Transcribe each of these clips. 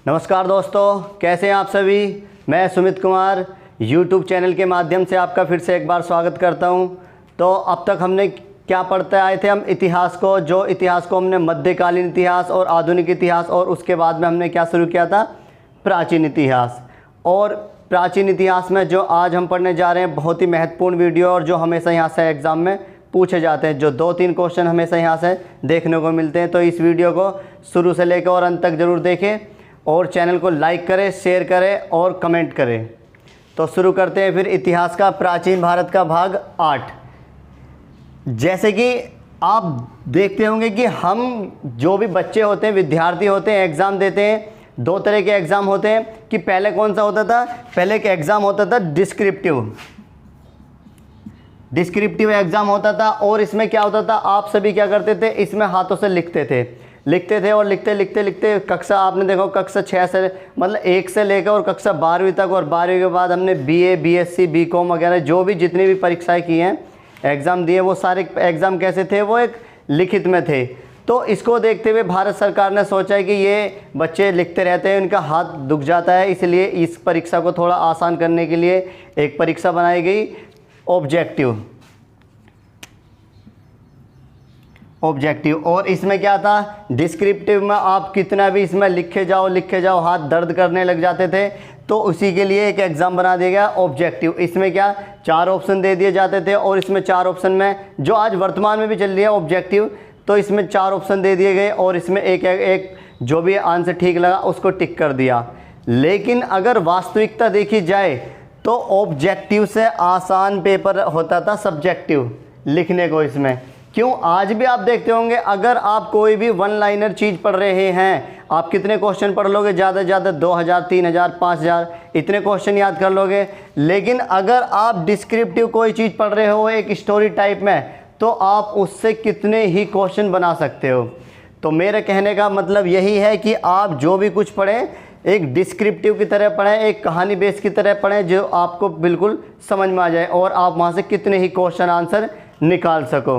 नमस्कार दोस्तों, कैसे हैं आप सभी। मैं सुमित कुमार YouTube चैनल के माध्यम से आपका फिर से एक बार स्वागत करता हूं। तो अब तक हमने क्या पढ़ते आए थे, हम इतिहास को, जो इतिहास को हमने मध्यकालीन इतिहास और आधुनिक इतिहास, और उसके बाद में हमने क्या शुरू किया था, प्राचीन इतिहास। और प्राचीन इतिहास में जो आज हम पढ़ने जा रहे हैं बहुत ही महत्वपूर्ण वीडियो, और जो हमेशा यहाँ से एग्ज़ाम में पूछे जाते हैं, जो 2-3 क्वेश्चन हमेशा यहाँ से देखने को मिलते हैं। तो इस वीडियो को शुरू से लेकर और अंत तक ज़रूर देखें, और चैनल को लाइक करें, शेयर करें और कमेंट करें। तो शुरू करते हैं फिर इतिहास का, प्राचीन भारत का भाग 8। जैसे कि आप देखते होंगे कि हम जो भी बच्चे होते हैं, विद्यार्थी होते हैं, एग्ज़ाम देते हैं। 2 तरह के एग्ज़ाम होते हैं कि पहले कौन सा होता था, पहले एक एग्ज़ाम होता था डिस्क्रिप्टिव एग्ज़ाम होता था। और इसमें क्या होता था, आप सभी क्या करते थे, इसमें हाथों से लिखते थे और लिखते कक्षा, आपने देखो कक्षा 6 से, मतलब 1 से लेकर और कक्षा 12वीं तक, और 12वीं के बाद हमने BA, BSc, BCom वगैरह जो भी जितनी भी परीक्षाएं की हैं, एग्ज़ाम दिए, वो सारे एग्ज़ाम कैसे थे, वो एक लिखित में थे। तो इसको देखते हुए भारत सरकार ने सोचा है कि ये बच्चे लिखते रहते हैं, इनका हाथ दुख जाता है, इसलिए इस परीक्षा को थोड़ा आसान करने के लिए एक परीक्षा बनाई गई, ऑब्जेक्टिव। और इसमें क्या था, डिस्क्रिप्टिव में आप कितना भी इसमें लिखे जाओ हाथ दर्द करने लग जाते थे। तो उसी के लिए एक एग्ज़ाम बना दिया गया ऑब्जेक्टिव। इसमें क्या 4 ऑप्शन दे दिए जाते थे, और इसमें 4 ऑप्शन में, जो आज वर्तमान में भी चल रही है ऑब्जेक्टिव, तो इसमें 4 ऑप्शन दे दिए गए, और इसमें एक जो भी आंसर ठीक लगा उसको टिक कर दिया। लेकिन अगर वास्तविकता देखी जाए तो ऑब्जेक्टिव से आसान पेपर होता था सब्जेक्टिव लिखने को इसमें। क्यों, आज भी आप देखते होंगे, अगर आप कोई भी 1 लाइनर चीज़ पढ़ रहे हैं, आप कितने क्वेश्चन पढ़ लोगे, ज़्यादा से ज़्यादा 2000, 3000, 5000 इतने क्वेश्चन याद कर लोगे। लेकिन अगर आप डिस्क्रिप्टिव कोई चीज़ पढ़ रहे हो एक स्टोरी टाइप में, तो आप उससे कितने ही क्वेश्चन बना सकते हो। तो मेरे कहने का मतलब यही है कि आप जो भी कुछ पढ़ें एक डिस्क्रिप्टिव की तरह पढ़ें, एक कहानी बेस की तरह पढ़ें, जो आपको बिल्कुल समझ में आ जाए और आप वहाँ से कितने ही क्वेश्चन आंसर निकाल सको।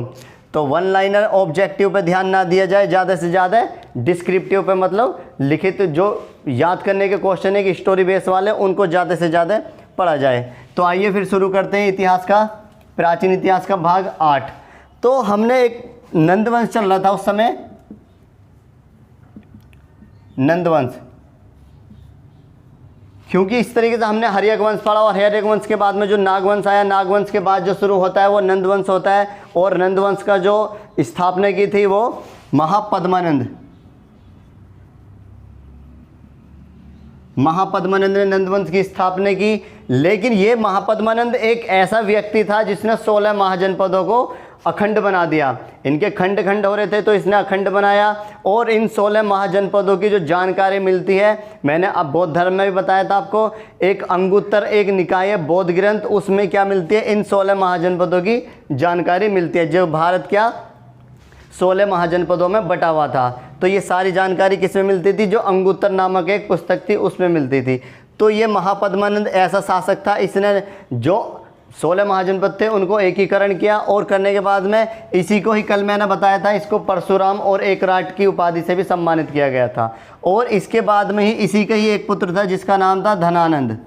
तो 1 लाइनर ऑब्जेक्टिव पे ध्यान ना दिया जाए, ज़्यादा से ज़्यादा डिस्क्रिप्टिव पे, मतलब लिखित जो याद करने के क्वेश्चन है कि स्टोरी बेस वाले, उनको ज़्यादा से ज़्यादा पढ़ा जाए। तो आइए फिर शुरू करते हैं इतिहास का, प्राचीन इतिहास का भाग 8। तो हमने एक नंदवंश चल रहा था उस समय, नंदवंश, क्योंकि इस तरीके से हमने हर्यक वंश पढ़ा, और हर्यक वंश के बाद में जो नागवंश आया, नागवंश के बाद जो शुरू होता है वो नंदवंश होता है। और नंदवंश का जो स्थापना की थी वो महापद्मानंद ने नंदवंश की स्थापना की। लेकिन ये महापद्मानंद एक ऐसा व्यक्ति था जिसने 16 महाजनपदों को अखंड बना दिया। इनके खंड खंड हो रहे थे, तो इसने अखंड बनाया। और इन 16 महाजनपदों की जो जानकारी मिलती है, मैंने अब बौद्ध धर्म में भी बताया था आपको, एक अंगुत्तर, एक निकाय है बौद्ध ग्रंथ, उसमें क्या मिलती है, इन 16 महाजनपदों की जानकारी मिलती है। जो भारत क्या 16 महाजनपदों में बटा हुआ था, तो ये सारी जानकारी किसमें मिलती थी, जो अंगुत्तर नामक एक पुस्तक थी उसमें मिलती थी। तो ये महापद्मानंद ऐसा शासक था, इसने जो 16 महाजनपद थे उनको एकीकरण किया, और करने के बाद में इसी को ही कल मैंने बताया था, इसको परशुराम और एकराट की उपाधि से भी सम्मानित किया गया था। और इसके बाद में ही इसी का ही एक पुत्र था जिसका नाम था धनानंद।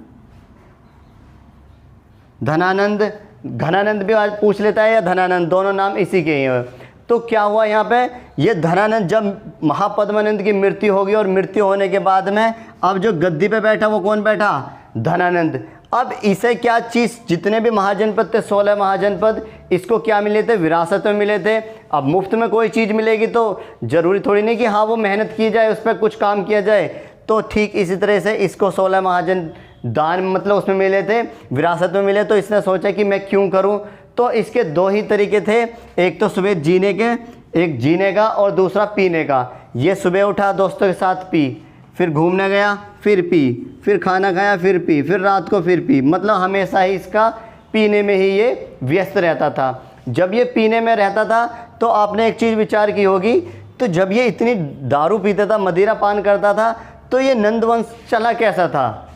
घनानंद भी आज पूछ लेता है, या धनानंद, दोनों नाम इसी के ही हैं। तो क्या हुआ यहाँ पे, ये धनानंद, जब महापद्मानंद की मृत्यु होगी, और मृत्यु होने के बाद में अब जो गद्दी पे बैठा वो कौन बैठा, धनानंद। अब इसे क्या चीज़, जितने भी महाजनपद थे 16 महाजनपद, इसको क्या मिले थे, विरासत में मिले थे। अब मुफ्त में कोई चीज़ मिलेगी तो ज़रूरी थोड़ी नहीं कि हाँ वो मेहनत की जाए, उस पर कुछ काम किया जाए। तो ठीक इसी तरह से इसको 16 महाजन दान, मतलब उसमें मिले थे, विरासत में मिले। तो इसने सोचा कि मैं क्यों करूँ। तो इसके 2 ही तरीके थे, एक तो सुबह जीने का और दूसरा पीने का। ये सुबह उठा, दोस्तों के साथ पी, फिर घूमने गया, फिर पी, फिर खाना खाया, फिर पी, फिर रात को फिर पी, मतलब हमेशा ही इसका पीने में ही ये व्यस्त रहता था। जब ये पीने में रहता था तो आपने एक चीज़ विचार की होगी, तो जब ये इतनी दारू पीता था, मदिरा पान करता था, तो ये नंदवंश चला कैसा था।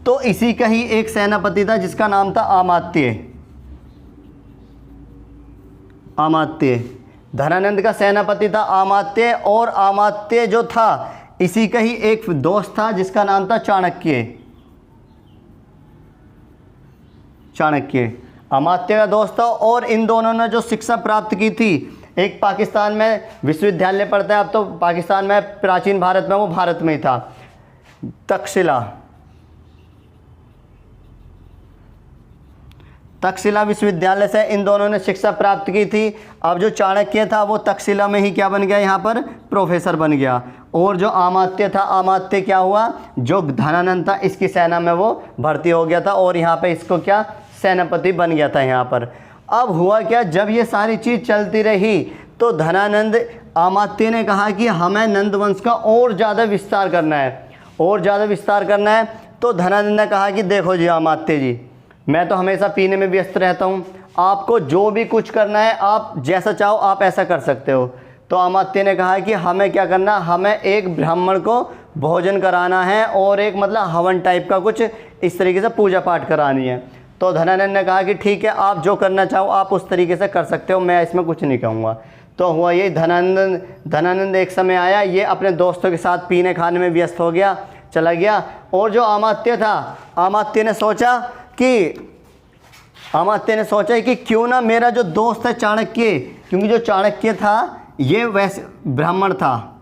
तो इसी का ही एक सेनापति था जिसका नाम था अमात्य। धनानंद का सेनापति था अमात्य, और अमात्य जो था इसी का ही एक दोस्त था जिसका नाम था चाणक्य। चाणक्य अमात्य का दोस्त था, और इन दोनों ने जो शिक्षा प्राप्त की थी, एक पाकिस्तान में विश्वविद्यालय पढ़ता है, अब तो पाकिस्तान में, प्राचीन भारत में वो भारत में ही था, तक्षशिला विश्वविद्यालय से इन दोनों ने शिक्षा प्राप्त की थी। अब जो चाणक्य था वो तक्षशिला में ही क्या बन गया, यहाँ पर प्रोफेसर बन गया, और जो अमात्य था, अमात्य क्या हुआ, जो धनानंद था इसकी सेना में वो भर्ती हो गया था, और यहाँ पे इसको क्या सेनापति बन गया था यहाँ पर। अब हुआ क्या, जब ये सारी चीज़ चलती रही तो धनानंद, अमात्य ने कहा कि हमें नंद वंश का और ज़्यादा विस्तार करना है, और ज़्यादा विस्तार करना है। तो धनानंद ने कहा कि देखो जी अमात्य जी, मैं तो हमेशा पीने में व्यस्त रहता हूँ, आपको जो भी कुछ करना है आप जैसा चाहो आप ऐसा कर सकते हो। तो अमात्य ने कहा कि हमें क्या करना, हमें एक ब्राह्मण को भोजन कराना है, और एक मतलब हवन टाइप का कुछ इस तरीके से पूजा पाठ करानी है। तो धनानंद ने कहा कि ठीक है, आप जो करना चाहो आप उस तरीके से कर सकते हो, मैं इसमें कुछ नहीं कहूँगा। तो हुआ यही, धनानंद एक समय आया, ये अपने दोस्तों के साथ पीने खाने में व्यस्त हो गया, चला गया। और जो अमात्य था, अमात्य ने सोचा कि क्यों ना मेरा जो दोस्त है चाणक्य, क्योंकि जो चाणक्य था ये वैसे ब्राह्मण था,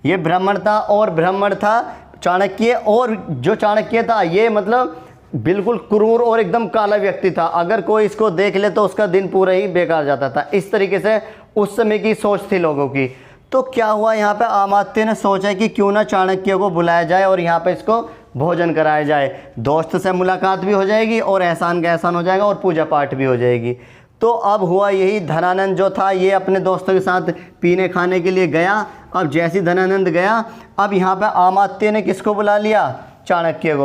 ये ब्राह्मण था, और ब्राह्मण था चाणक्य, और जो चाणक्य था ये मतलब बिल्कुल क्रूर और एकदम काला व्यक्ति था, अगर कोई इसको देख ले तो उसका दिन पूरा ही बेकार जाता था। इस तरीके से उस समय की सोच थी लोगों की। तो क्या हुआ, यहाँ पे अमात्य ने सोचा कि क्यों ना चाणक्य को बुलाया जाए और यहाँ पे इसको भोजन कराया जाए, दोस्त से मुलाकात भी हो जाएगी और एहसान का एहसान हो जाएगा और पूजा पाठ भी हो जाएगी। तो अब हुआ यही, धनानंद जो था ये अपने दोस्तों के साथ पीने खाने के लिए गया। अब जैसे धनानंद गया, अब यहाँ पे अमात्य ने किसको बुला लिया, चाणक्य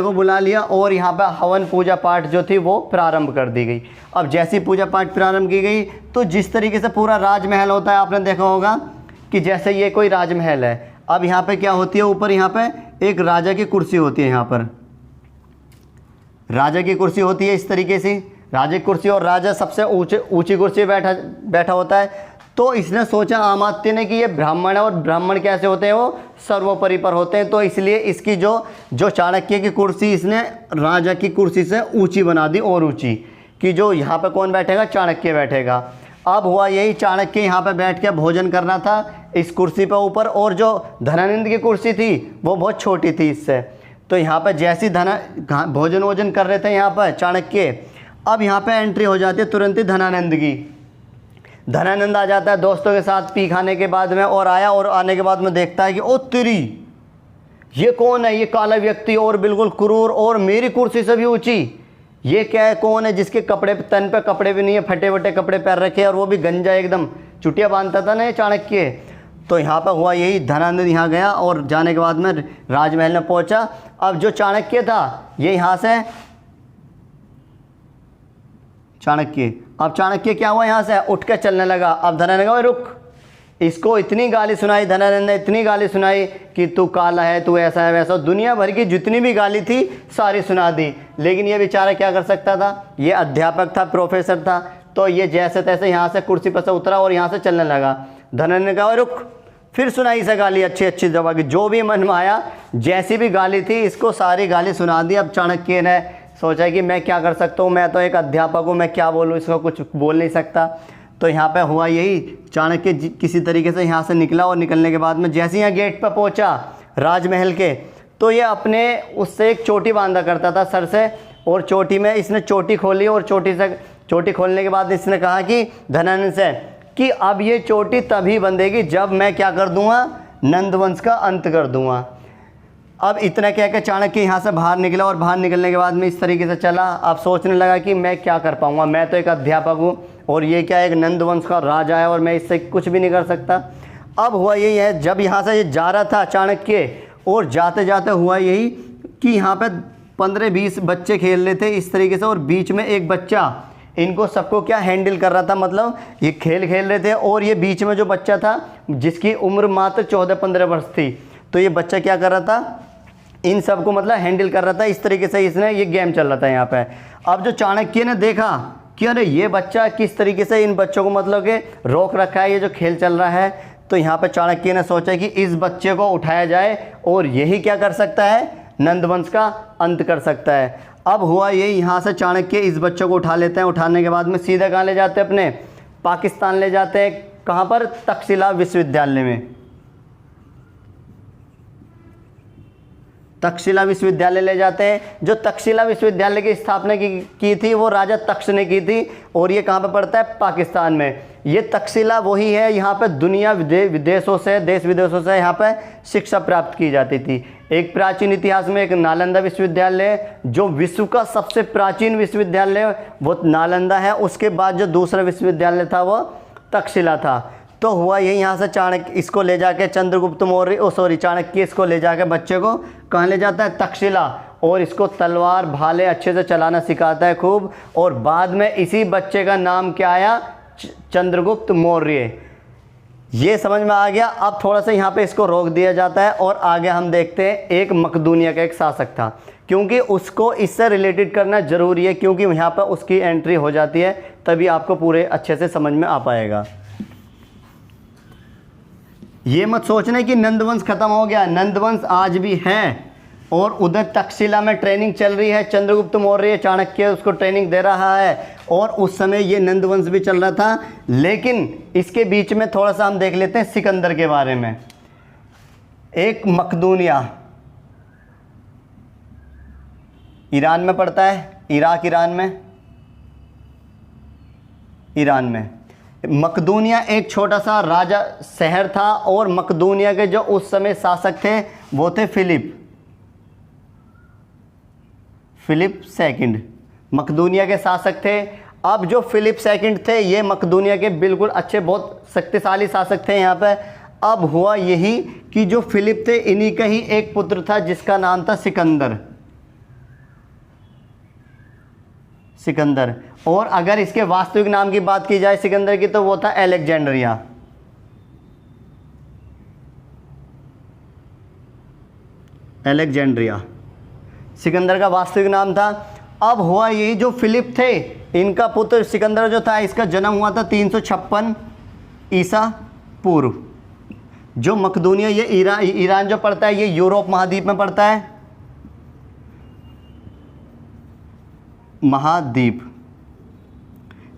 को बुला लिया, और यहाँ पे हवन पूजा पाठ जो थी वो प्रारंभ कर दी गई। अब जैसी पूजा पाठ प्रारंभ की गई तो जिस तरीके से पूरा राजमहल होता है, आपने देखा होगा कि जैसे ये कोई राजमहल है, अब यहाँ पे क्या होती है, ऊपर यहाँ पे एक राजा की कुर्सी होती है, यहाँ पर राजा की कुर्सी होती है इस तरीके से, राजा की कुर्सी, और राजा सबसे ऊंची कुर्सी बैठा होता है। तो इसने सोचा अमात्य ने कि ये ब्राह्मण है, और ब्राह्मण कैसे होते हैं, वो सर्वोपरि पर होते हैं, तो इसलिए इसकी जो चाणक्य की कुर्सी इसने राजा की कुर्सी से ऊंची बना दी, और ऊंची, कि जो यहाँ पे कौन बैठेगा, चाणक्य बैठेगा। अब हुआ यही, चाणक्य यहाँ पे बैठ के भोजन करना था इस कुर्सी पर ऊपर, और जो धनानंद की कुर्सी थी वो बहुत छोटी थी इससे। तो यहाँ पर जैसी भोजन कर रहे थे यहाँ पर चाणक्य, अब यहाँ पे एंट्री हो जाती है तुरंत ही धनानंद की। धनानंद आ जाता है दोस्तों के साथ पी खाने के बाद में, और आने के बाद में देखता है कि ओ तेरी, ये कौन है, ये काला व्यक्ति और बिल्कुल क्रूर और मेरी कुर्सी से भी ऊंची, ये क्या है, कौन है जिसके तन पे कपड़े भी नहीं है, फटे वटे कपड़े पहन रखे, और वो भी गंजा एकदम चुटिया बांधता था ना ये चाणक्य। तो यहाँ पर हुआ यही, धनानंद यहाँ गया, और जाने के बाद में राजमहल में पहुँचा। अब जो चाणक्य था ये यहाँ से चाणक्य क्या हुआ, यहाँ से उठ के चलने लगा। अब धनानंद ने कहा रुक, इसको इतनी गाली सुनाई, धनानंद ने इतनी गाली सुनाई कि तू काला है, तू ऐसा है वैसा, दुनिया भर की जितनी भी गाली थी सारी सुना दी। लेकिन ये बेचारा क्या कर सकता था, ये अध्यापक था, प्रोफेसर था, तो ये जैसे तैसे यहाँ से कुर्सी पर से उतरा और यहाँ से चलने लगा। धनानंद ने कहा रुक, फिर सुनाई से गाली अच्छी दबा की, जो भी मन में आया, जैसी भी गाली थी इसको सारी गाली सुना दी। अब चाणक्य ने सोचा कि मैं क्या कर सकता हूँ, मैं तो एक अध्यापक हूँ, मैं क्या बोलूँ, इसको कुछ बोल नहीं सकता। तो यहाँ पे हुआ यही, चाणक्य किसी तरीके से यहाँ से निकला, और निकलने के बाद में जैसे यहाँ गेट पर पहुँचा राजमहल के, तो ये अपने उससे एक चोटी बांधा करता था सर से, और चोटी में इसने चोटी खोली, और चोटी खोलने के बाद इसने कहा कि धनानंद से कि अब ये चोटी तभी बंधेगी जब मैं क्या कर दूँगा, नंदवंश का अंत कर दूँगा। अब इतना कह के चाणक्य यहाँ से बाहर निकला, और बाहर निकलने के बाद में इस तरीके से चला। अब सोचने लगा कि मैं क्या कर पाऊँगा, मैं तो एक अध्यापक हूँ, और ये क्या एक नंदवंश का राजा है, और मैं इससे कुछ भी नहीं कर सकता। अब हुआ यही है, जब यहाँ से ये जा रहा था चाणक्य, और जाते जाते हुआ यही कि यहाँ पे 15-20 बच्चे खेल रहे थे इस तरीके से, और बीच में एक बच्चा इनको सबको क्या हैंडल कर रहा था, मतलब ये खेल रहे थे, और ये बीच में जो बच्चा था जिसकी उम्र मात्र 14-15 वर्ष थी, तो ये बच्चा क्या कर रहा था, इन सबको मतलब हैंडल कर रहा था। इस तरीके से इसने ये गेम चल रहा था यहाँ पे। अब जो चाणक्य ने देखा कि अरे ये बच्चा किस तरीके से इन बच्चों को मतलब कि रोक रखा है, ये जो खेल चल रहा है, तो यहाँ पर चाणक्य ने सोचा कि इस बच्चे को उठाया जाए और यही क्या कर सकता है, नंदवंश का अंत कर सकता है। अब हुआ ये, यहाँ से चाणक्य इस बच्चे को उठा लेते हैं। उठाने के बाद में सीधा कहाँ ले जाते हैं, अपने पाकिस्तान ले जाते हैं। कहाँ पर, तक्षशिला विश्वविद्यालय में। तक्षशिला विश्वविद्यालय ले जाते हैं। जो तक्षशिला विश्वविद्यालय की स्थापना की थी वो राजा तक्ष ने की थी, और ये कहाँ पे पड़ता है, पाकिस्तान में। ये तक्षशिला वही है, यहाँ पे दुनिया विदेशों से, देश विदेशों से यहाँ पे शिक्षा प्राप्त की जाती थी। एक प्राचीन इतिहास में एक नालंदा विश्वविद्यालय, जो विश्व का सबसे प्राचीन विश्वविद्यालय वो नालंदा है। उसके बाद जो दूसरा विश्वविद्यालय था वो तक्षशिला था। तो हुआ यही, यहाँ से चाणक्य इसको ले जाके चंद्रगुप्त मौर्य चाणक्य इसको ले जाके बच्चे को कहाँ ले जाता है, तक्षशिला, और इसको तलवार भाले अच्छे से चलाना सिखाता है खूब। और बाद में इसी बच्चे का नाम क्या आया, चंद्रगुप्त मौर्य। ये समझ में आ गया। अब थोड़ा सा यहाँ पे इसको रोक दिया जाता है और आगे हम देखते हैं एक मकदूनिया का एक शासक था, क्योंकि उसको इससे रिलेटेड करना ज़रूरी है, क्योंकि यहाँ पर उसकी एंट्री हो जाती है, तभी आपको पूरे अच्छे से समझ में आ पाएगा। ये मत सोचना कि नंदवंश खत्म हो गया, नंदवंश आज भी है और उधर तक्षशिला में ट्रेनिंग चल रही है। चंद्रगुप्त मौर्य चाणक्य उसको ट्रेनिंग दे रहा है, और उस समय ये नंदवंश भी चल रहा था। लेकिन इसके बीच में थोड़ा सा हम देख लेते हैं सिकंदर के बारे में। एक मकदूनिया ईरान में पड़ता है, इराक ईरान में। मकदूनिया एक छोटा सा राजा शहर था, और मकदूनिया के जो उस समय शासक थे वो थे फिलिप सेकंड, मकदूनिया के शासक थे। अब जो फिलिप सेकंड थे ये मकदूनिया के बिल्कुल अच्छे, बहुत शक्तिशाली शासक थे यहाँ पे। अब हुआ यही कि जो फिलिप थे इन्हीं का ही एक पुत्र था जिसका नाम था सिकंदर। और अगर इसके वास्तविक नाम की बात की जाए सिकंदर की, तो वो था अलेक्जेंड्रिया, सिकंदर का वास्तविक नाम था। अब हुआ यही, जो फिलिप थे इनका पुत्र सिकंदर जो था, इसका जन्म हुआ था 356 ईसा पूर्व। जो मकदूनिया ये ईरान जो पड़ता है ये यूरोप महाद्वीप में पड़ता है,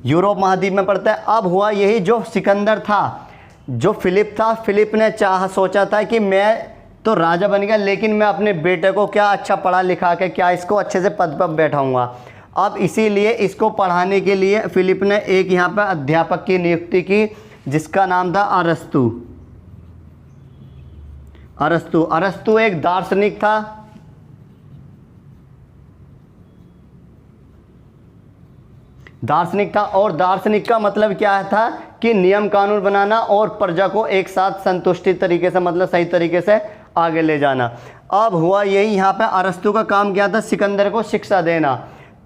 यूरोप महाद्वीप में पड़ता है। अब हुआ यही, जो सिकंदर था, जो फिलिप था, फिलिप ने सोचा था कि मैं तो राजा बन गया, लेकिन मैं अपने बेटे को क्या अच्छा पढ़ा लिखा के क्या इसको अच्छे से पद पर बैठाऊंगा। अब इसीलिए इसको पढ़ाने के लिए फिलिप ने एक यहाँ पर अध्यापक की नियुक्ति की, जिसका नाम था अरस्तु एक दार्शनिक था। और दार्शनिक का मतलब क्या था कि नियम कानून बनाना और प्रजा को एक साथ संतुष्टि तरीके से, मतलब सही तरीके से आगे ले जाना। अब हुआ यही, यहाँ पे अरस्तु का काम क्या था, सिकंदर को शिक्षा देना।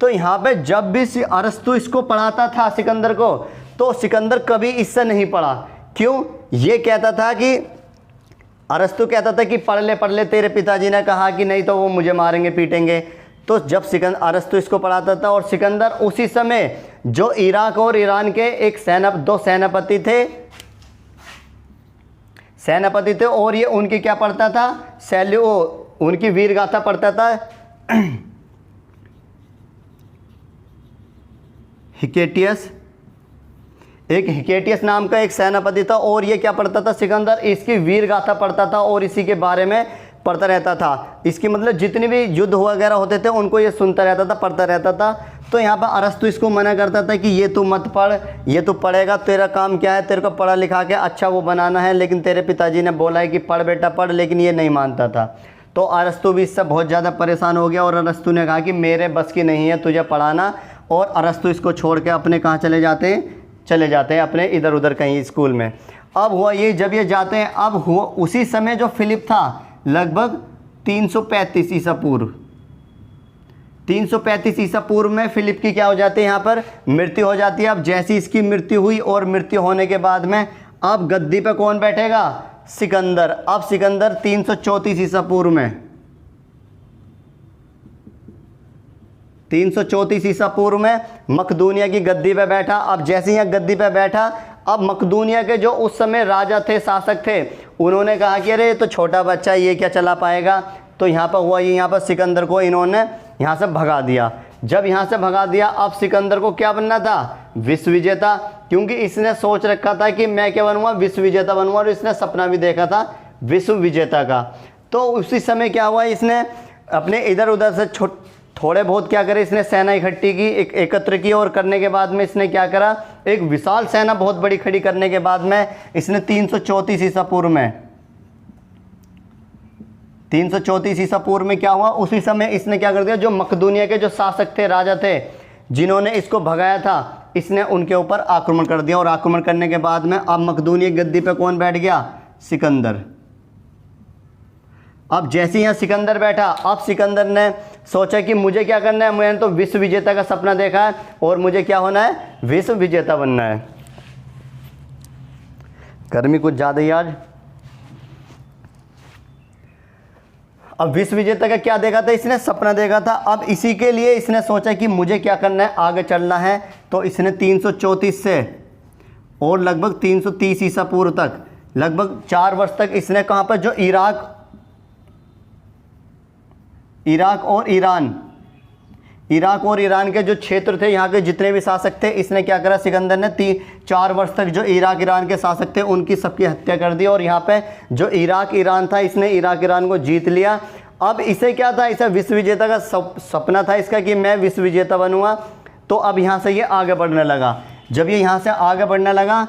तो यहाँ पे जब भी अरस्तु इसको पढ़ाता था सिकंदर को, तो सिकंदर कभी इससे नहीं पढ़ा। क्यों? ये कहता था कि अरस्तु कहता था कि पढ़ ले, तेरे पिताजी ने कहा कि नहीं तो वो मुझे मारेंगे पीटेंगे। तो जब अरस्तु इसको पढ़ाता था, और सिकंदर उसी समय जो इराक और ईरान के दो सेनापति थे, और ये उनकी क्या पढ़ता था, उनकी वीर गाथा पढ़ता था। हिकेटियस नाम का एक सेनापति था, और ये क्या पढ़ता था, सिकंदर इसकी वीर गाथा पढ़ता था और इसी के बारे में पढ़ता रहता था। इसकी मतलब जितने भी युद्ध वगैरह होते थे उनको ये सुनता रहता था, पढ़ता रहता था। तो यहाँ पर अरस्तु इसको मना करता था कि ये तू मत पढ़, ये तू पढ़ेगा, तेरा काम क्या है, तेरे को पढ़ा लिखा के अच्छा वो बनाना है। लेकिन तेरे पिताजी ने बोला है कि पढ़ बेटा पढ़, लेकिन ये नहीं मानता था। तो अरस्तु भी इससे बहुत ज़्यादा परेशान हो गया, और अरस्तु ने कहा कि मेरे बस की नहीं है तुझे पढ़ाना। और अरस्तु इसको छोड़ के अपने कहाँ चले जाते हैं अपने इधर उधर कहीं स्कूल में। अब हुआ ये, जब ये जाते हैं, अब हुआ उसी समय जो फिलिप था लगभग 335 ईसा पूर्व में फिलिप की क्या हो जाती है, यहाँ पर मृत्यु हो जाती है। अब जैसी इसकी मृत्यु हुई, और मृत्यु होने के बाद में अब गद्दी पे कौन बैठेगा, सिकंदर। अब सिकंदर 334 ईसा पूर्व में 334 ईसा पूर्व में मकदूनिया की गद्दी पे बैठा। अब जैसे यहाँ गद्दी पे बैठा, अब मकदूनिया के जो उस समय राजा थे, शासक थे, उन्होंने कहा कि अरे ये तो छोटा बच्चा, ये क्या चला पाएगा। तो यहाँ पर हुआ ये, यहाँ पर सिकंदर को इन्होंने यहाँ से भगा दिया। जब यहाँ से भगा दिया, अब सिकंदर को क्या बनना था, विश्व विजेता, क्योंकि इसने सोच रखा था कि मैं क्या बनूंगा, विश्व विजेता बनूंगा, और इसने सपना भी देखा था विश्व विजेता का। तो उसी समय क्या हुआ, इसने अपने इधर उधर से थोड़े बहुत क्या करे, इसने सेना इकट्ठी की, एकत्र की, और करने के बाद में इसने क्या करा, एक विशाल सेना बहुत बड़ी खड़ी करने के बाद में इसने 334 ईसा पूर्व में 334 ईसा पूर्व में क्या हुआ, उसी समय इसने क्या कर दिया, जो मकदूनिया के जो शासक थे, राजा थे, जिन्होंने इसको भगाया था, इसने उनके ऊपर आक्रमण कर दिया। और आक्रमण करने के बाद में अब मकदूनिया गद्दी पे कौन बैठ गया, सिकंदर। अब जैसे यहाँ सिकंदर बैठा, अब सिकंदर ने सोचा कि मुझे क्या करना है, मैंने तो विश्व विजेता का सपना देखा है और मुझे क्या होना है, विश्व विजेता बनना है। गर्मी कुछ ज़्यादा ही आज। अब विश्व विजेता का क्या देखा था, इसने सपना देखा था। अब इसी के लिए इसने सोचा कि मुझे क्या करना है, आगे चलना है। तो इसने 334 से और लगभग 330 ईसा पूर्व तक, लगभग 4 वर्ष तक इसने कहाँ पर, जो इराक और ईरान के जो क्षेत्र थे, यहाँ के जितने भी शासक थे, इसने क्या करा, सिकंदर ने 4 वर्ष तक जो इराक ईरान के शासक थे उनकी सबकी हत्या कर दी। और यहाँ पे जो इराक ईरान था, इसने इराक ईरान को जीत लिया। अब इसे क्या था, इसे विश्व विजेता का सपना था इसका कि मैं विश्व विजेता बनूंगा। तो अब यहाँ से ये आगे बढ़ने लगा। जब ये यहाँ से आगे बढ़ने लगा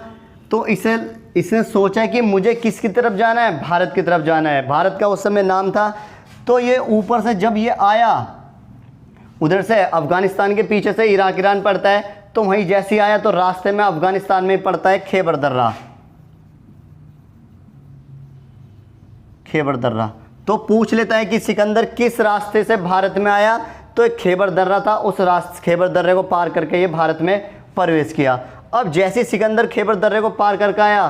तो इसने सोचा कि मुझे किसकी तरफ जाना है, भारत की तरफ जाना है। भारत का उस समय नाम था। तो ये ऊपर से जब ये आया, उधर से अफ़गानिस्तान के पीछे से इराक ईरान पड़ता है, तो वहीं जैसे ही आया तो रास्ते में अफ़गानिस्तान में पड़ता है खैबर दर्रा। तो पूछ लेता है कि सिकंदर किस रास्ते से भारत में आया, तो एक खैबर दर्रा था, उस खैबर दर्रे को पार करके ये भारत में प्रवेश किया। अब जैसे सिकंदर खैबर दर्रे को पार करके आया,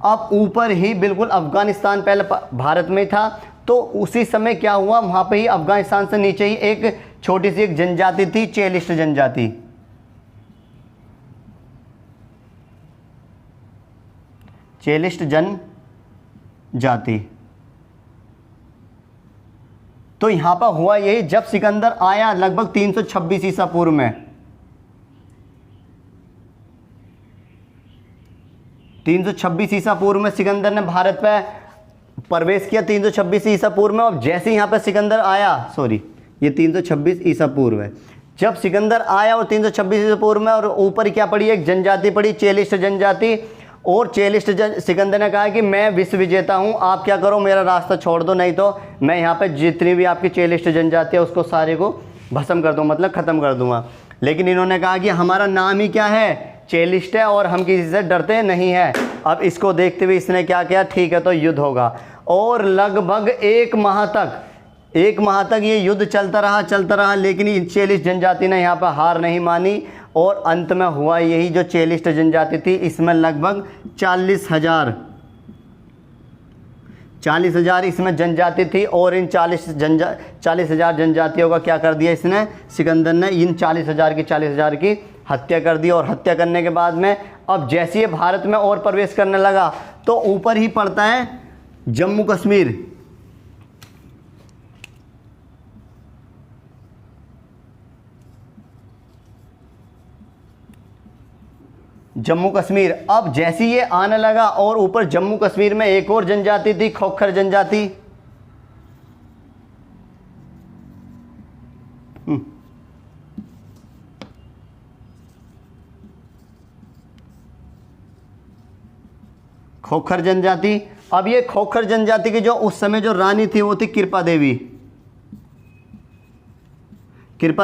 अब ऊपर ही बिल्कुल अफ़गानिस्तान पहले भारत में था। तो उसी समय क्या हुआ, वहाँ पे ही अफ़गानिस्तान से नीचे ही एक छोटी सी एक जनजाति थी, चेलिस्ट जनजाति। तो यहाँ पर हुआ यही, जब सिकंदर आया लगभग 326 ईसा पूर्व में, 326 ईसा पूर्व में सिकंदर ने भारत पे प्रवेश किया, 326 ईसा पूर्व में। और जैसे ही यहाँ पे सिकंदर आया, ये 326 ईसा पूर्व है। जब सिकंदर आया और 326 ईसा पूर्व में, और ऊपर क्या पड़ी, एक जनजाति पड़ी, चेलिस्ट जनजाति। और सिकंदर ने कहा कि मैं विश्व विजेता हूँ, आप क्या करो, मेरा रास्ता छोड़ दो, नहीं तो मैं यहाँ पे जितनी भी आपकी चेलिस्ट जनजाति है उसको सारे को भस्म कर दूँ, मतलब ख़त्म कर दूँगा। लेकिन इन्होंने कहा कि हमारा नाम ही क्या है, चेलिस्ट है, और हम किसी से डरते नहीं हैं। अब इसको देखते हुए इसने क्या किया, ठीक है तो युद्ध होगा। और लगभग 1 माह तक ये युद्ध चलता रहा, लेकिन ये चेलिस्ट जनजाति ने यहाँ पर हार नहीं मानी। और अंत में हुआ यही, जो चेलिस्ट जनजाति थी, इसमें लगभग 40,000 इसमें जनजाति थी। और इन 40,000 जनजातियों का क्या कर दिया इसने, सिकंदर ने इन 40,000 की हत्या कर दी। और हत्या करने के बाद में अब जैसे ये भारत में और प्रवेश करने लगा, तो ऊपर ही पड़ता है जम्मू कश्मीर। अब जैसे ये आने लगा, और ऊपर जम्मू कश्मीर में एक और जनजाति थी, खोखर जनजाति। खोखर जनजाति। अब ये खोखर जनजाति की जो उस समय जो रानी थी वो थी कृपा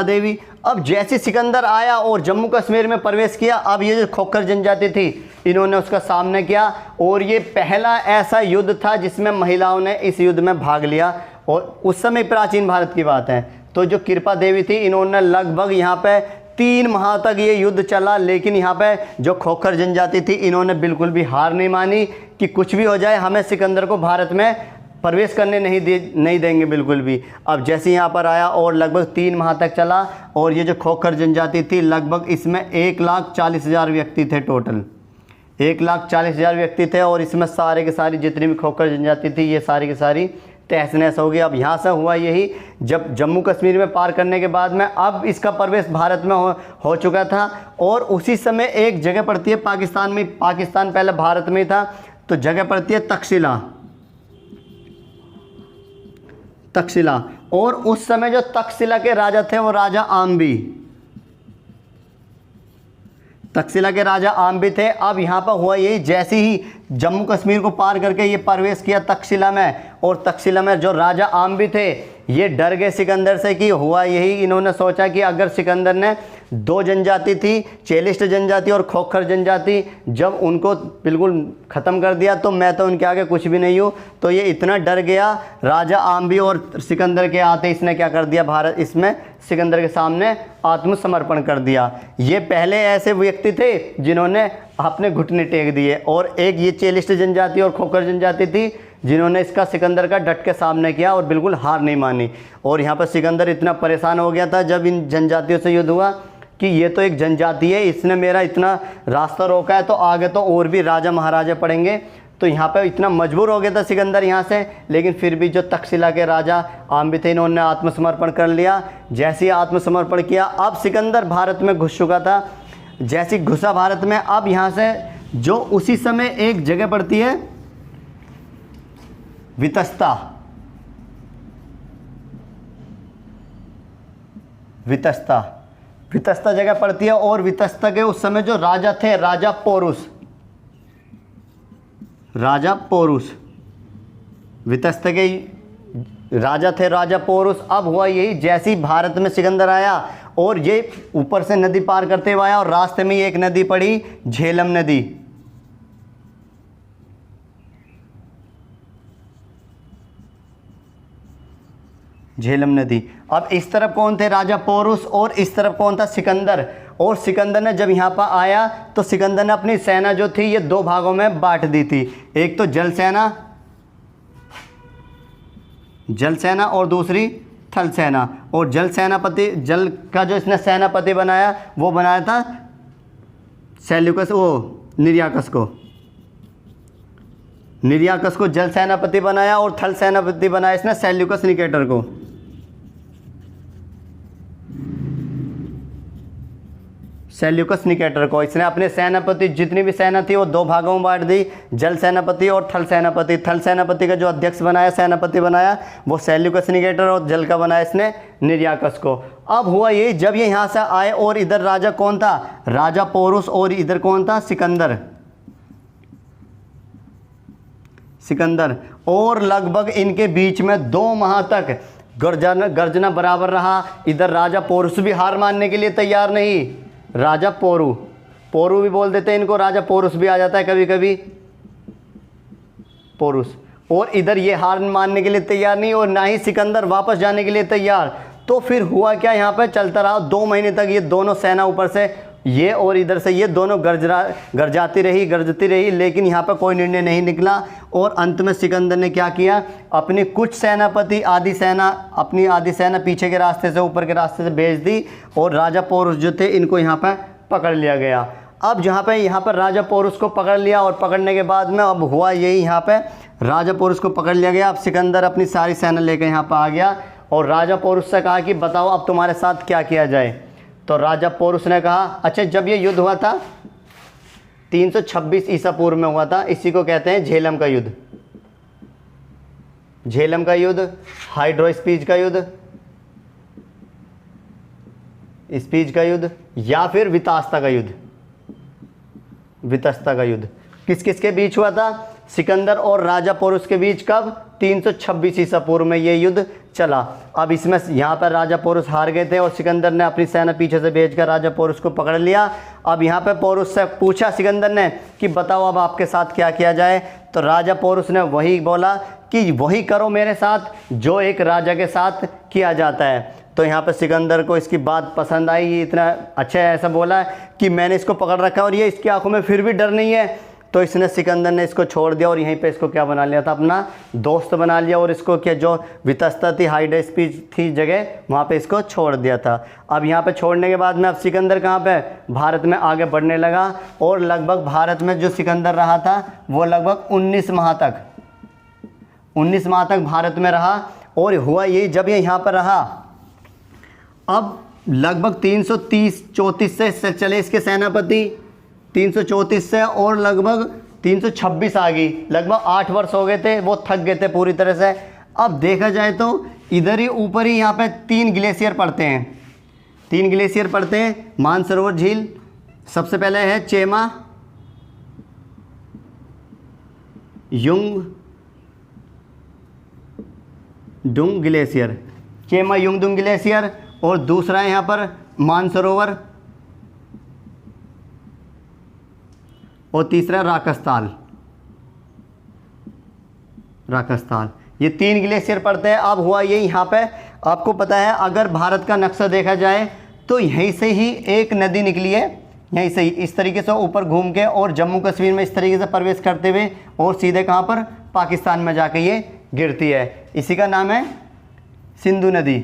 देवी। अब जैसे सिकंदर आया और जम्मू कश्मीर में प्रवेश किया, अब ये जो खोखर जनजाति थी, इन्होंने उसका सामना किया। और ये पहला ऐसा युद्ध था जिसमें महिलाओं ने इस युद्ध में भाग लिया। और उस समय प्राचीन भारत की बात है। तो जो कृपा देवी थी, इन्होंने लगभग यहाँ पे 3 माह तक ये युद्ध चला। लेकिन यहाँ पे जो खोखर जनजाति थी, इन्होंने बिल्कुल भी हार नहीं मानी कि कुछ भी हो जाए, हमें सिकंदर को भारत में प्रवेश करने नहीं देंगे बिल्कुल भी। अब जैसे यहाँ पर आया और लगभग 3 माह तक चला। और ये जो खोखर जनजाति थी, लगभग इसमें 1,40,000 व्यक्ति थे टोटल। 1,40,000 व्यक्ति थे और इसमें सारे के सारी जितनी भी खोखर जनजाति थी ये सारी की सारी तहस नहस हो गई। अब यहाँ से हुआ यही, जब जम्मू कश्मीर में पार करने के बाद में अब इसका प्रवेश भारत में हो चुका था और उसी समय एक जगह पड़ती है पाकिस्तान में, पाकिस्तान पहले भारत में था, तो जगह पड़ती है तक्षशिला, तक्षशिला। और उस समय जो तक्षशिला के राजा थे वो राजा आम्बी, तक्षशिला के राजा आम्बी थे। अब यहाँ पर हुआ यही, जैसे ही जम्मू कश्मीर को पार करके ये प्रवेश किया तक्षशिला में, और तक्षशिला में जो राजा आम्बी थे ये डर गए सिकंदर से। कि हुआ यही, इन्होंने सोचा कि अगर सिकंदर ने दो जनजाति थी, चेलिस्ट जनजाति और खोखर जनजाति, जब उनको बिल्कुल ख़त्म कर दिया तो मैं तो उनके आगे कुछ भी नहीं हूँ। तो ये इतना डर गया राजा आम्बी और सिकंदर के आते इसने क्या कर दिया, भारत इसमें सिकंदर के सामने आत्मसमर्पण कर दिया। ये पहले ऐसे व्यक्ति थे जिन्होंने अपने घुटने टेक दिए, और एक ये चेलिस्ट जनजाति और खोखर जनजाति थी जिन्होंने इसका सिकंदर का डट के सामने किया और बिल्कुल हार नहीं मानी। और यहाँ पर सिकंदर इतना परेशान हो गया था जब इन जनजातियों से युद्ध हुआ कि ये तो एक जनजाति है, इसने मेरा इतना रास्ता रोका है, तो आगे तो और भी राजा महाराजा पड़ेंगे। तो यहाँ पे इतना मजबूर हो गया था सिकंदर यहाँ से, लेकिन फिर भी जो तक्षशिला के राजा आम्बी थे इन्होंने आत्मसमर्पण कर लिया। जैसे ही आत्मसमर्पण किया, अब सिकंदर भारत में घुस चुका था। जैसे घुसा भारत में, अब यहाँ से जो उसी समय एक जगह पड़ती है वितस्ता, वितस्ता, वितस्ता जगह पड़ती है। और वितस्ता के उस समय जो राजा थे राजा पोरुस, राजा पोरुस, वितस्ता के राजा थे राजा पोरुस। अब हुआ यही, जैसे ही भारत में सिकंदर आया और ये ऊपर से नदी पार करते हुए आया और रास्ते में ही एक नदी पड़ी, झेलम नदी। झेलम नदी। अब इस तरफ कौन थे, राजा पोरुस, और इस तरफ कौन था, सिकंदर। और सिकंदर ने जब यहाँ पर आया तो सिकंदर ने अपनी सेना जो थी ये दो भागों में बांट दी थी, एक तो जल सेना, जल सेना और दूसरी थल सेना। और जल सेनापति, जल का जो इसने सेनापति बनाया वो बनाया था सेल्यूकस, वो निर्याकस को, निर्याकस को जल सेनापति बनाया, और थल सेनापति बनाया इसने सेल्यूकस निकेटर को। सेल्यूकस निकेटर को इसने अपने सेनापति, जितनी भी सेना थी वो दो भागों में बांट दी, जल सेनापति और थल सेनापति। थल सेनापति का जो अध्यक्ष बनाया, सेनापति बनाया, वो सेल्यूकस निकेटर, और जल का बनाया इसने निर्याकस को। अब हुआ ये, जब ये यहाँ से आए और इधर राजा कौन था, राजा पोरुस, और इधर कौन था, सिकंदर, सिकंदर। और लगभग इनके बीच में 2 माह तक गर्जना बराबर रहा। इधर राजा पोरुस भी हार मानने के लिए तैयार नहीं, राजा पोरू, पोरू भी बोल देते हैं इनको, राजा पोरुस भी आ जाता है कभी कभी, पोरुस। और इधर ये हार मानने के लिए तैयार नहीं, और ना ही सिकंदर वापस जाने के लिए तैयार। तो फिर हुआ क्या, यहाँ पे चलता रहा 2 महीने तक ये दोनों सेना, ऊपर से ये और इधर से ये दोनों गरजती रही, लेकिन यहाँ पर कोई निर्णय नहीं निकला। और अंत में सिकंदर ने क्या किया, अपनी कुछ सेनापति, अपनी आधी सेना पीछे के रास्ते से ऊपर के रास्ते से भेज दी, और राजा पोरुस जो थे इनको यहाँ पर पकड़ लिया गया। अब यहाँ पर राजा पोरुस को पकड़ लिया, और पकड़ने के बाद में अब हुआ यही, यहाँ पे राजा पोरुस को पकड़ लिया गया। अब सिकंदर अपनी सारी सेना लेकर यहाँ पर आ गया, और राजा पोरुस से कहा कि बताओ अब तुम्हारे साथ क्या किया जाए। तो राजा पोरुस ने कहा, अच्छा जब ये युद्ध हुआ था 326 ईसा पूर्व में हुआ था, इसी को कहते हैं झेलम का युद्ध, झेलम का युद्ध, हाइड्रोस्पीज का युद्ध, स्पीज का युद्ध, या फिर वितास्ता का युद्ध, वितस्ता का युद्ध। किस किस के बीच हुआ था, सिकंदर और राजा पोरुस के बीच। कब, 326 ईसा पूर्व में ये युद्ध चला। अब इसमें यहाँ पर राजा पोरुस हार गए थे, और सिकंदर ने अपनी सेना पीछे से भेजकर राजा पोरुस को पकड़ लिया। अब यहाँ पर पोरुस से पूछा सिकंदर ने कि बताओ अब आपके साथ क्या किया जाए। तो राजा पोरुस ने वही बोला कि वही करो मेरे साथ जो एक राजा के साथ किया जाता है। तो यहाँ पर सिकंदर को इसकी बात पसंद आई, ये इतना अच्छा ऐसा बोला कि मैंने इसको पकड़ रखा है और ये इसकी आंखों में फिर भी डर नहीं है, तो इसने सिकंदर ने इसको छोड़ दिया और यहीं पे इसको क्या बना लिया था, अपना दोस्त बना लिया, और इसको क्या जो वितस्ता थी, हाइड स्पीच थी जगह, वहाँ पे इसको छोड़ दिया था। अब यहाँ पे छोड़ने के बाद में अब सिकंदर कहाँ पे, भारत में आगे बढ़ने लगा, और लगभग भारत में जो सिकंदर रहा था वो लगभग 19 माह तक भारत में रहा। और हुआ ये, जब ये यहाँ पर रहा, अब लगभग 334 से चले इसके सेनापति, 334 से और लगभग 326 आ गई, लगभग 8 वर्ष हो गए थे, वो थक गए थे पूरी तरह से। अब देखा जाए तो इधर ही ऊपर ही यहाँ पे 3 ग्लेशियर पड़ते हैं, 3 ग्लेशियर पड़ते हैं मानसरोवर झील। सबसे पहले है चेमा युंगडुंग ग्लेशियर, चेमा युंगडुंग ग्लेशियर, और दूसरा है यहाँ पर मानसरोवर, और तीसरा राकस्ताल। ये 3 ग्लेशियर पड़ते हैं। अब हुआ ये, यहाँ पे आपको पता है, अगर भारत का नक्शा देखा जाए तो यहीं से ही एक नदी निकली है, यहीं से ही इस तरीके से ऊपर घूम के और जम्मू कश्मीर में इस तरीके से प्रवेश करते हुए और सीधे कहाँ पर, पाकिस्तान में जाके ये गिरती है। इसी का नाम है सिंधु नदी।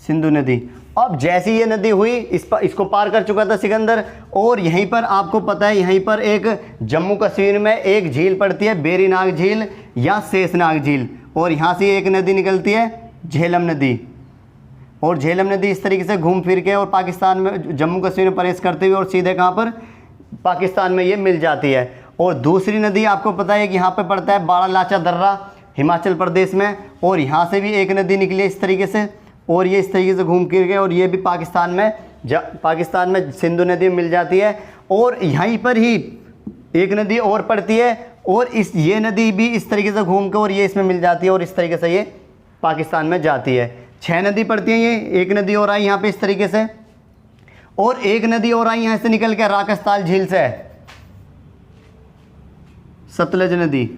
सिंधु नदी। अब जैसी ये नदी हुई, इसको पार कर चुका था सिकंदर, और यहीं पर आपको पता है, यहीं पर एक जम्मू कश्मीर में एक झील पड़ती है, बेरीनाग झील या शेषनाग झील, और यहाँ से एक नदी निकलती है झेलम नदी, और झेलम नदी इस तरीके से घूम फिर के और पाकिस्तान में, जम्मू कश्मीर में प्रवेश करते हुए और सीधे कहाँ पर, पाकिस्तान में ये मिल जाती है। और दूसरी नदी आपको पता है कि यहाँ पर पड़ता है बारालाचा दर्रा, हिमाचल प्रदेश में, और यहाँ से भी एक नदी निकली है इस तरीके से, और ये इस तरीके से घूम फिर गए, और ये भी पाकिस्तान में सिंधु नदी मिल जाती है। और यहीं पर ही एक नदी और पड़ती है, और ये नदी भी इस तरीके से घूम के और ये इसमें मिल जाती है, और इस तरीके से ये पाकिस्तान में जाती है। 6 नदी पड़ती हैं, ये एक नदी और आई यहाँ पे इस तरीके से, और एक नदी और आई यहाँ से निकल के राकस्ताल झील से, सतलज नदी।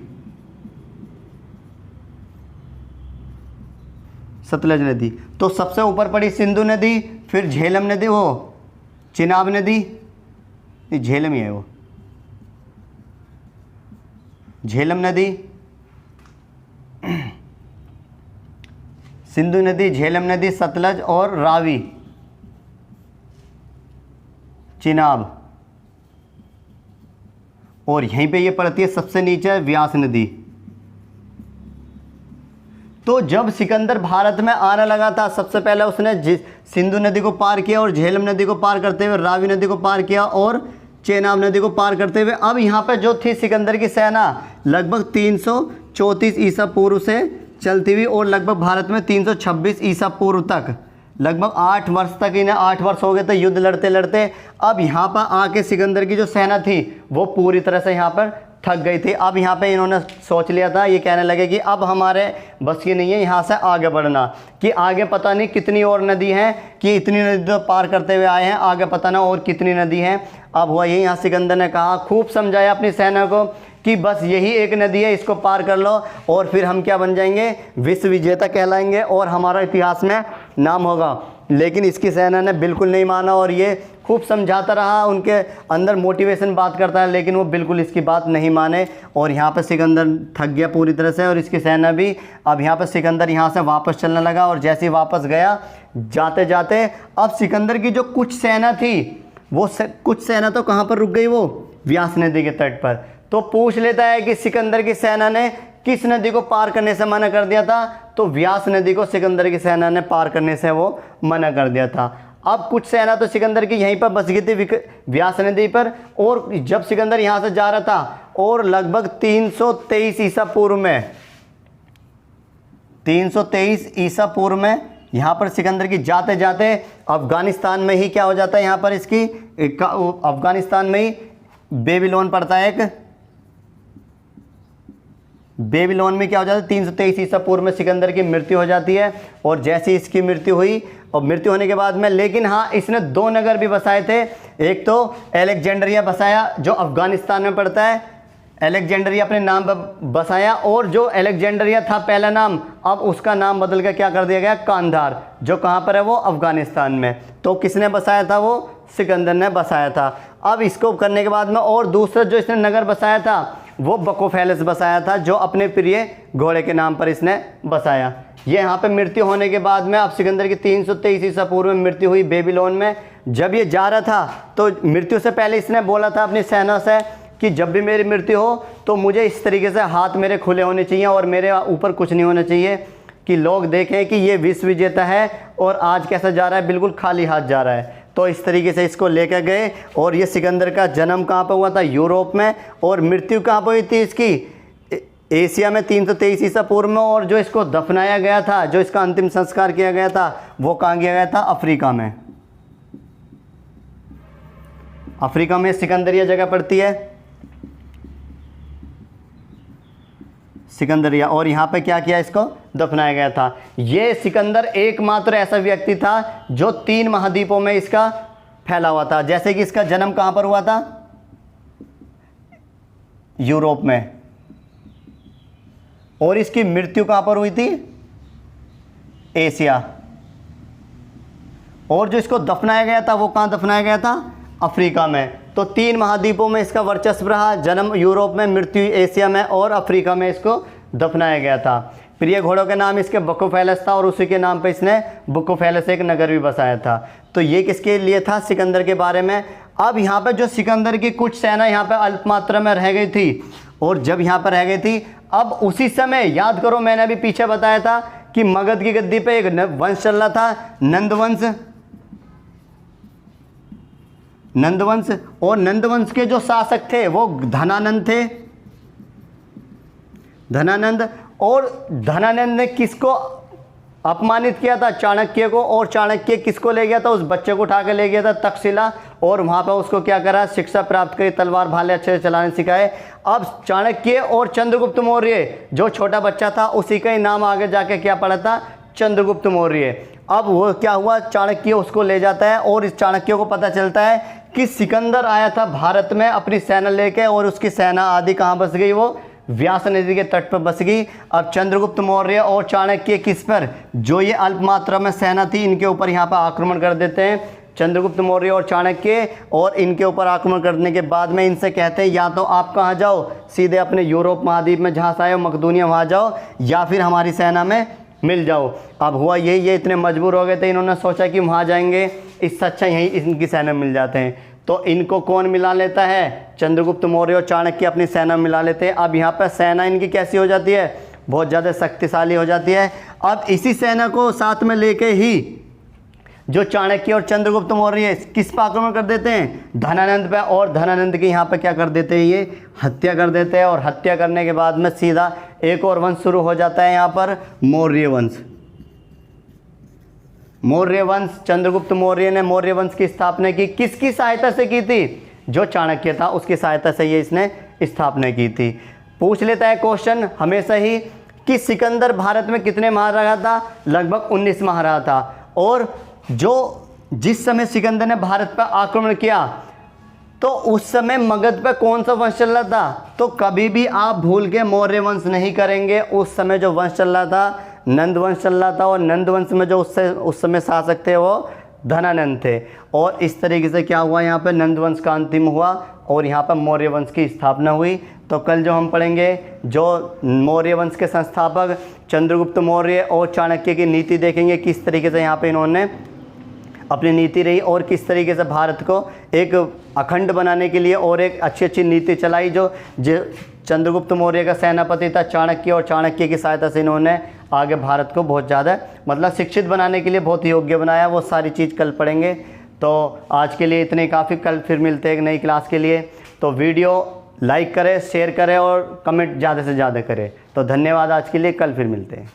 तो सबसे ऊपर पड़ी सिंधु नदी, फिर झेलम नदी, वो चिनाब नदी, झेलम ही है वो, झेलम नदी, सिंधु नदी, झेलम नदी, सतलज और रावी, चिनाब, और यहीं पे ये पड़ती है सबसे नीचे व्यास नदी। तो जब सिकंदर भारत में आने लगा था, सबसे पहले उसने सिंधु नदी को पार किया और झेलम नदी को पार करते हुए रावी नदी को पार किया और चेनाब नदी को पार करते हुए, अब यहाँ पे जो थी सिकंदर की सेना लगभग 334 ईसा पूर्व से चलती हुई, और लगभग भारत में 326 ईसा पूर्व तक, लगभग 8 वर्ष तक, इन्हें 8 वर्ष हो गए थे युद्ध लड़ते लड़ते। अब यहाँ पर आके सिकंदर की जो सेना थी वो पूरी तरह से यहाँ पर थक गई थी। अब यहाँ पे इन्होंने सोच लिया था, ये कहने लगे कि अब हमारे बस की नहीं है यहाँ से आगे बढ़ना, कि आगे पता नहीं कितनी और नदी हैं, कि इतनी नदी तो पार करते हुए आए हैं, आगे पता ना और कितनी नदी हैं। अब हुआ यही, यहाँ सिकंदर ने कहा, खूब समझाया अपनी सेना को कि बस यही एक नदी है, इसको पार कर लो और फिर हम क्या बन जाएंगे, विश्व विजेता कहलाएंगे और हमारा इतिहास में नाम होगा। लेकिन इसकी सेना ने बिल्कुल नहीं माना, और ये खूब समझाता रहा, उनके अंदर मोटिवेशन बात करता है, लेकिन वो बिल्कुल इसकी बात नहीं माने, और यहाँ पर सिकंदर थक गया पूरी तरह से, और इसकी सेना भी। अब यहाँ पर सिकंदर यहाँ से वापस चलने लगा, और जैसे ही वापस गया, जाते जाते अब सिकंदर की जो कुछ सेना थी, वो कुछ सेना तो कहाँ पर रुक गई, वो व्यास नदी के तट पर। तो पूछ लेता है कि सिकंदर की सेना ने किस नदी को पार करने से मना कर दिया था, तो व्यास नदी को सिकंदर की सेना ने पार करने से वो मना कर दिया था। अब कुछ सेना तो सिकंदर की यहीं पर बस गई थी व्यास नदी पर, और जब सिकंदर यहाँ से जा रहा था, और लगभग 323 ईसा पूर्व में, 323 ईसा पूर्व में यहाँ पर सिकंदर की जाते जाते अफ़गानिस्तान में ही क्या हो जाता है, यहाँ पर इसकी अफ़गानिस्तान में ही बेबीलोन पड़ता है एक, बेबीलोन में क्या हो जाता है, 323 ईसा पूर्व में सिकंदर की मृत्यु हो जाती है। और जैसे इसकी मृत्यु हुई, और मृत्यु होने के बाद में, लेकिन हाँ, इसने 2 नगर भी बसाए थे। एक तो एलेक्जेंड्रिया बसाया जो अफ़गानिस्तान में पड़ता है, अलेक्जेंड्रिया अपने नाम पर बसाया, और जो अलेक्जेंड्रिया था पहला नाम, अब उसका नाम बदल कर क्या कर दिया गया, कांधार, जो कहाँ पर है, वो अफगानिस्तान में। तो किसने बसाया था, वो सिकंदर ने बसाया था। अब इसको करने के बाद में और दूसरा जो इसने नगर बसाया था वो बकोफेलस बसाया था, जो अपने प्रिय घोड़े के नाम पर इसने बसाया। ये यहाँ पे मृत्यु होने के बाद में अब सिकंदर की 323 ईसा पूर्व में मृत्यु हुई बेबीलोन में। जब ये जा रहा था तो मृत्यु से पहले इसने बोला था अपनी सेना से कि जब भी मेरी मृत्यु हो तो मुझे इस तरीके से हाथ मेरे खुले होने चाहिए और मेरे ऊपर कुछ नहीं होना चाहिए कि लोग देखें कि ये विश्व विजेता है और आज कैसा जा रहा है, बिल्कुल खाली हाथ जा रहा है। तो इस तरीके से इसको लेकर गए। और ये सिकंदर का जन्म कहाँ पर हुआ था, यूरोप में, और मृत्यु कहाँ पर हुई थी इसकी, एशिया में 323 ईसा पूर्व में। और जो इसको दफनाया गया था, जो इसका अंतिम संस्कार किया गया था, वो कहाँ किया गया था, अफ्रीका में। अफ्रीका में सिकंदरिया जगह पड़ती है, सिकंदरिया। और यहाँ पे क्या किया, इसको दफनाया गया था। ये सिकंदर एकमात्र ऐसा व्यक्ति था जो 3 महाद्वीपों में इसका फैला हुआ था। जैसे कि इसका जन्म कहाँ पर हुआ था, यूरोप में, और इसकी मृत्यु कहाँ पर हुई थी, एशिया। और जो इसको दफनाया गया था वो कहाँ दफनाया गया था, अफ्रीका में। तो 3 महाद्वीपों में इसका वर्चस्व रहा, जन्म यूरोप में, मृत्यु एशिया में, और अफ्रीका में इसको दफनाया गया था। प्रिय घोड़ों के नाम इसके बकोफेलस था, और उसी के नाम पे इसने बुकोफेलस एक नगर भी बसाया था। तो ये किसके लिए था, सिकंदर के बारे में। अब यहाँ पे जो सिकंदर की कुछ सेना यहाँ पे अल्प मात्रा में रह गई थी, और जब यहाँ पर रह गई थी, अब उसी समय याद करो मैंने अभी पीछे बताया था कि मगध की गद्दी पे एक वंश चल रहा था, नंदवंश। नंदवंश, और नंदवंश के जो शासक थे वो धनानंद थे, धनानंद। और धनानंद ने किसको अपमानित किया था, चाणक्य को। और चाणक्य किसको ले गया था, उस बच्चे को उठा के ले गया था तक्षशिला, और वहाँ पर उसको क्या करा, शिक्षा प्राप्त करी, तलवार भाले अच्छे से चलाने सिखाए। अब चाणक्य और चंद्रगुप्त मौर्य, जो छोटा बच्चा था उसी का ही नाम आगे जाके क्या पड़ा था, चंद्रगुप्त मौर्य। अब वो क्या हुआ, चाणक्य उसको ले जाता है, और इस चाणक्य को पता चलता है कि सिकंदर आया था भारत में अपनी सेना लेके, और उसकी सेना आदि कहाँ बस गई, वो व्यास नदी के तट पर बस गई। अब चंद्रगुप्त मौर्य और चाणक्य किस पर, जो ये अल्प मात्रा में सेना थी, इनके ऊपर यहाँ पर आक्रमण कर देते हैं चंद्रगुप्त मौर्य और चाणक्य। और इनके ऊपर आक्रमण करने के बाद में इनसे कहते हैं या तो आप कहाँ जाओ, सीधे अपने यूरोप महाद्वीप में जहाँ से आए हो, मकदूनिया, वहाँ जाओ, या फिर हमारी सेना में मिल जाओ। अब हुआ ये इतने मजबूर हो गए थे, इन्होंने सोचा कि वहाँ जाएंगे, इससे अच्छा यहीं इनकी सेना मिल जाते हैं। तो इनको कौन मिला लेता है, चंद्रगुप्त मौर्य और चाणक्य अपनी सेना में मिला लेते हैं। अब यहाँ पर सेना इनकी कैसी हो जाती है, बहुत ज़्यादा शक्तिशाली हो जाती है। अब इसी सेना को साथ में लेके ही जो चाणक्य और चंद्रगुप्त मौर्य किस पर आक्रमण कर देते हैं, धनानंद पे। और धनानंद की यहाँ पे क्या कर देते हैं, ये हत्या कर देते हैं। और हत्या करने के बाद में सीधा एक और वंश शुरू हो जाता है यहाँ पर, मौर्य वंश। मौर्य वंश, चंद्रगुप्त मौर्य ने मौर्य वंश की स्थापना की, किसकी सहायता से की थी, जो चाणक्य था उसकी सहायता से ये इसने स्थापना की थी। पूछ लेता है क्वेश्चन हमेशा ही कि सिकंदर भारत में कितने माह रहा था, लगभग 19 माह रहा था। और जिस समय सिकंदर ने भारत पर आक्रमण किया तो उस समय मगध पर कौन सा वंश चल रहा था, तो कभी भी आप भूल के मौर्य वंश नहीं करेंगे। उस समय जो वंश चल रहा था नंद वंश चल रहा था, और नंद वंश में जो उस समय शासक थे वो धनानंद थे। और इस तरीके से क्या हुआ, यहाँ पे नंद वंश का अंतिम हुआ और यहाँ पर मौर्य वंश की स्थापना हुई। तो कल जो हम पढ़ेंगे, जो मौर्य वंश के संस्थापक चंद्रगुप्त मौर्य और चाणक्य की नीति देखेंगे, किस तरीके से यहाँ पे इन्होंने अपनी नीति रही और किस तरीके से भारत को एक अखंड बनाने के लिए और एक अच्छी नीति चलाई। जो चंद्रगुप्त मौर्य का सेनापति था चाणक्य, और चाणक्य की सहायता से इन्होंने आगे भारत को बहुत ज़्यादा मतलब शिक्षित बनाने के लिए बहुत योग्य बनाया। वो सारी चीज़ कल पढ़ेंगे। तो आज के लिए इतने काफ़ी, कल फिर मिलते हैं एक नई क्लास के लिए। तो वीडियो लाइक करें, शेयर करें और कमेंट ज़्यादा से ज़्यादा करें। तो धन्यवाद आज के लिए, कल फिर मिलते हैं।